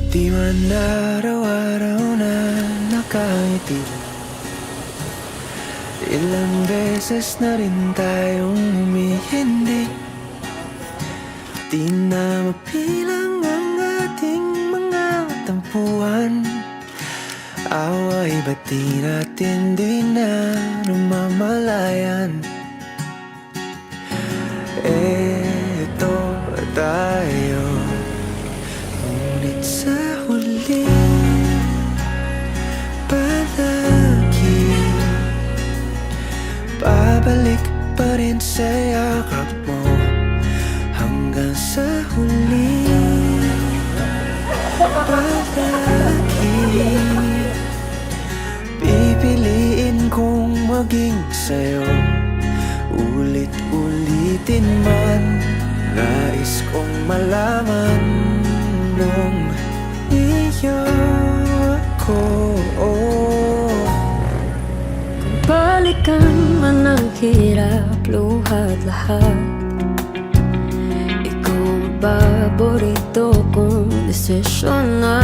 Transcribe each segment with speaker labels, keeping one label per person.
Speaker 1: Di man araw-araw na nakangiti. Ilang beses na rin tayong humihindi. Di na mapilang ang ating mga tampuhan. Away ba't di natin di na namamalayan? Eto tayo, ngunit sa huli palagi babalik pa rin sa yakap mo. Hanggang sa huli palagi pipiliin kong maging sa'yo. Ulit-ulitin man, nais kong malaman nung iyo ako.
Speaker 2: Kung balikan man ang hirap, luhat lahat, ikaw ang paborito kong desisyon na.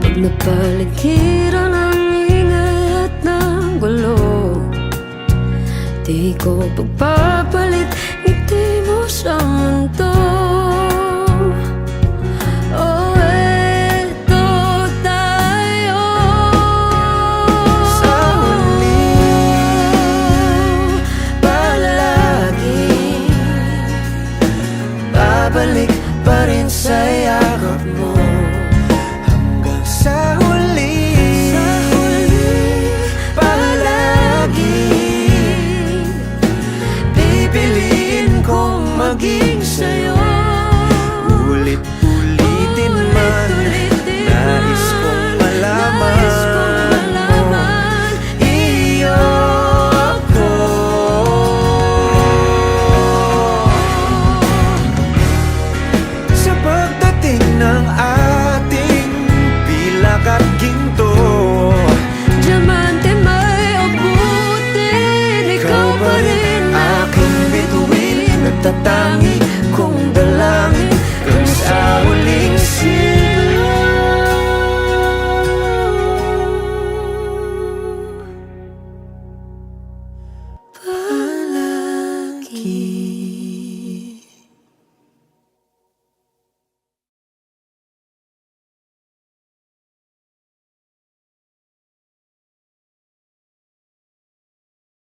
Speaker 2: Pag napaligiran ang ingay at ng gulo, di ko pagpapalit ngiti mo sa mundo.